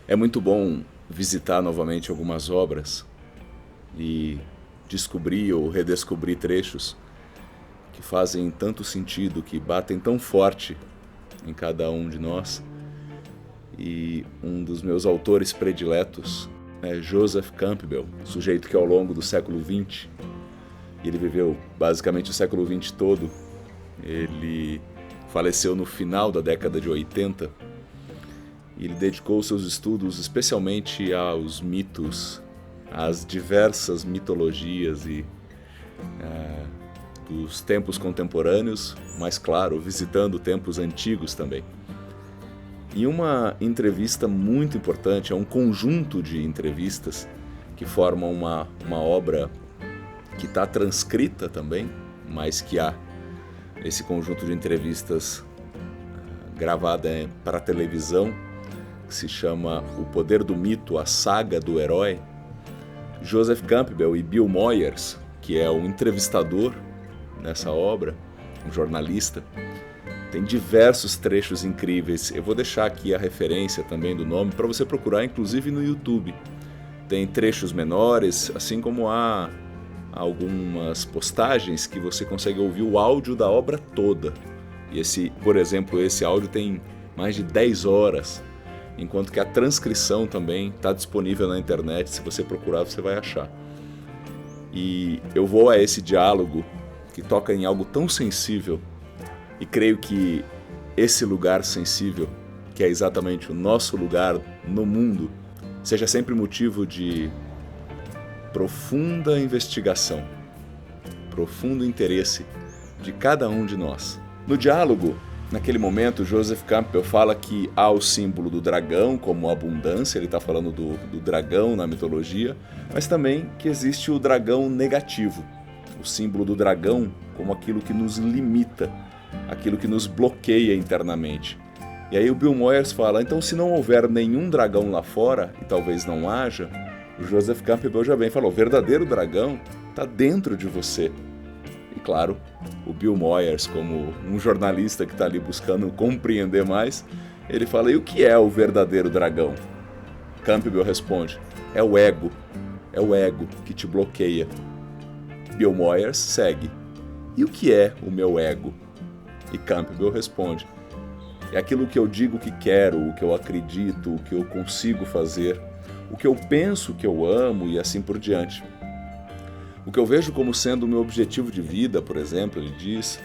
É muito bom visitar novamente algumas obras e descobrir ou redescobrir trechos que fazem tanto sentido, que batem tão forte em cada um de nós. E um dos meus autores prediletos é Joseph Campbell, sujeito que ao longo do século XX, ele viveu basicamente o século XX todo, ele faleceu no final da década de 80. Ele dedicou seus estudos especialmente aos mitos, às diversas mitologias e dos tempos contemporâneos, mas claro, visitando tempos antigos também. Em uma entrevista muito importante, é um conjunto de entrevistas que formam uma obra que está transcrita também, mas que há esse conjunto de entrevistas gravada para televisão, que se chama O Poder do Mito, a Saga do Herói. Joseph Campbell e Bill Moyers, que é o entrevistador nessa obra, um jornalista, tem diversos trechos incríveis. Eu vou deixar aqui a referência também do nome para você procurar, inclusive no YouTube. Tem trechos menores, assim como há algumas postagens que você consegue ouvir o áudio da obra toda. E por exemplo, esse áudio tem mais de 10 horas, enquanto que a transcrição também está disponível na internet. Se você procurar, você vai achar. E eu vou a esse diálogo que toca em algo tão sensível, e creio que esse lugar sensível, que é exatamente o nosso lugar no mundo, seja sempre motivo de profunda investigação, profundo interesse de cada um de nós. No diálogo, naquele momento, Joseph Campbell fala que há o símbolo do dragão como abundância, ele está falando do dragão na mitologia, mas também que existe o dragão negativo, o símbolo do dragão como aquilo que nos limita, aquilo que nos bloqueia internamente. E aí o Bill Moyers fala, então se não houver nenhum dragão lá fora, e talvez não haja, o Joseph Campbell já bem falou, o verdadeiro dragão está dentro de você. E claro, o Bill Moyers, como um jornalista que está ali buscando compreender mais, ele fala, e o que é o verdadeiro dragão? Campbell responde, é o ego que te bloqueia. Bill Moyers segue, e o que é o meu ego? E Campbell responde, é aquilo que eu digo que quero, o que eu acredito, o que eu consigo fazer, o que eu penso que eu amo e assim por diante. O que eu vejo como sendo o meu objetivo de vida, por exemplo, ele diz,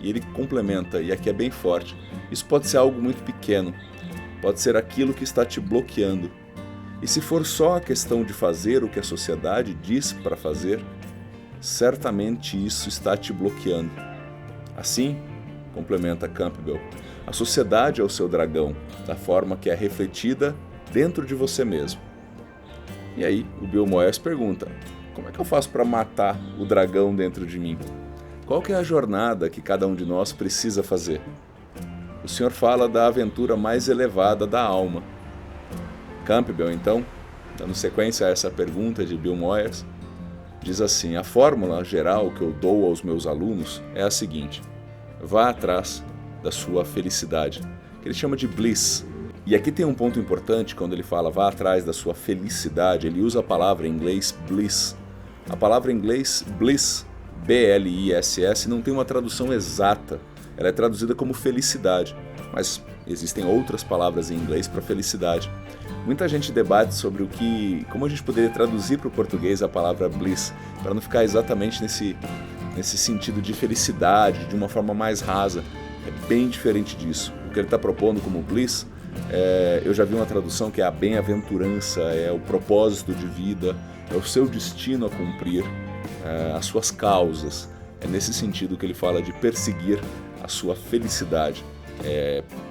e ele complementa, e aqui é bem forte, isso pode ser algo muito pequeno, pode ser aquilo que está te bloqueando. E se for só a questão de fazer o que a sociedade diz para fazer, certamente isso está te bloqueando. Assim, complementa Campbell, a sociedade é o seu dragão, da forma que é refletida dentro de você mesmo. E aí o Bill Moyers pergunta, como é que eu faço para matar o dragão dentro de mim? Qual que é a jornada que cada um de nós precisa fazer? O senhor fala da aventura mais elevada da alma. Campbell, então, dando sequência a essa pergunta de Bill Moyers, diz assim, a fórmula geral que eu dou aos meus alunos é a seguinte, vá atrás da sua felicidade, que ele chama de bliss. E aqui tem um ponto importante, quando ele fala vá atrás da sua felicidade, ele usa a palavra em inglês bliss. A palavra em inglês bliss, B-L-I-S-S, não tem uma tradução exata, ela é traduzida como felicidade, mas existem outras palavras em inglês para felicidade. Muita gente debate sobre como a gente poderia traduzir para o português a palavra bliss, para não ficar exatamente nesse sentido de felicidade, de uma forma mais rasa. É bem diferente disso. O que ele está propondo como bliss, eu já vi uma tradução que é a bem-aventurança, é o propósito de vida, é o seu destino a cumprir, as suas causas. É nesse sentido que ele fala de perseguir a sua felicidade.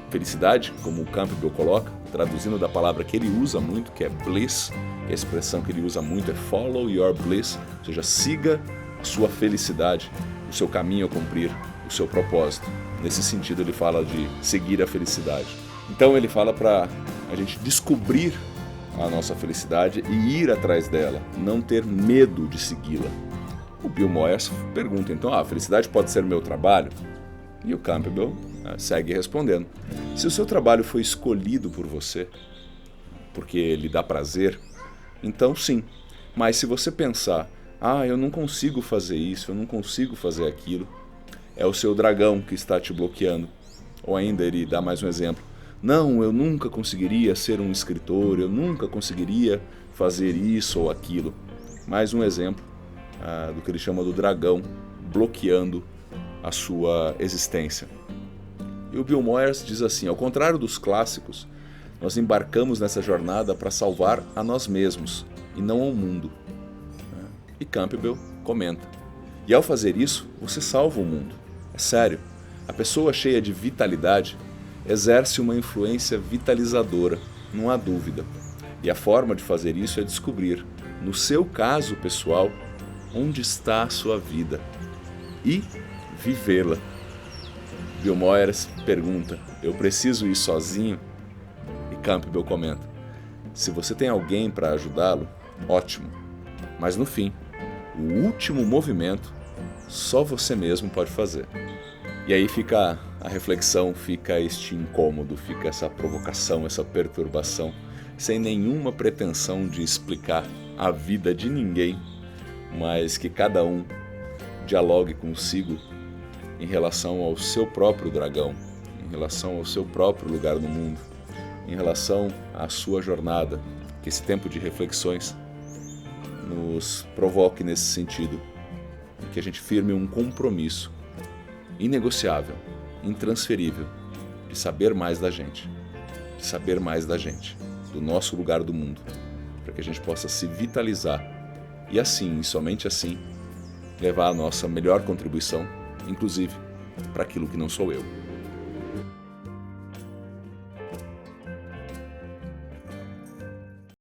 Felicidade, como o Campbell coloca, traduzindo da palavra que ele usa muito, que é bliss, a expressão que ele usa muito é follow your bliss, ou seja, siga a sua felicidade, o seu caminho a cumprir, o seu propósito. Nesse sentido ele fala de seguir a felicidade. Então ele fala para a gente descobrir a nossa felicidade e ir atrás dela, não ter medo de segui-la. O Bill Moyers pergunta então, a felicidade pode ser o meu trabalho? E o Campbell segue respondendo, se o seu trabalho foi escolhido por você, porque lhe dá prazer, então sim. Mas se você pensar, eu não consigo fazer isso, eu não consigo fazer aquilo, é o seu dragão que está te bloqueando. Ou ainda ele dá mais um exemplo. Não, eu nunca conseguiria ser um escritor, eu nunca conseguiria fazer isso ou aquilo. Mais um exemplo do que ele chama do dragão bloqueando a sua existência. E o Bill Moyers diz assim: ao contrário dos clássicos, nós embarcamos nessa jornada para salvar a nós mesmos e não ao mundo. E Campbell comenta: e ao fazer isso, você salva o mundo. É sério, a pessoa cheia de vitalidade exerce uma influência vitalizadora, não há dúvida. E a forma de fazer isso é descobrir, no seu caso pessoal, onde está a sua vida e vivê-la. Bill Moyers pergunta: eu preciso ir sozinho? E Campbell comenta: se você tem alguém para ajudá-lo, ótimo. Mas no fim, o último movimento, só você mesmo pode fazer. E aí fica a reflexão, fica este incômodo, fica essa provocação, essa perturbação, sem nenhuma pretensão de explicar a vida de ninguém, mas que cada um dialogue consigo em relação ao seu próprio dragão, em relação ao seu próprio lugar no mundo, em relação à sua jornada, que esse tempo de reflexões nos provoque nesse sentido, que a gente firme um compromisso inegociável, intransferível, de saber mais da gente, do nosso lugar do mundo, para que a gente possa se vitalizar e assim, e somente assim, levar a nossa melhor contribuição, inclusive para aquilo que não sou eu.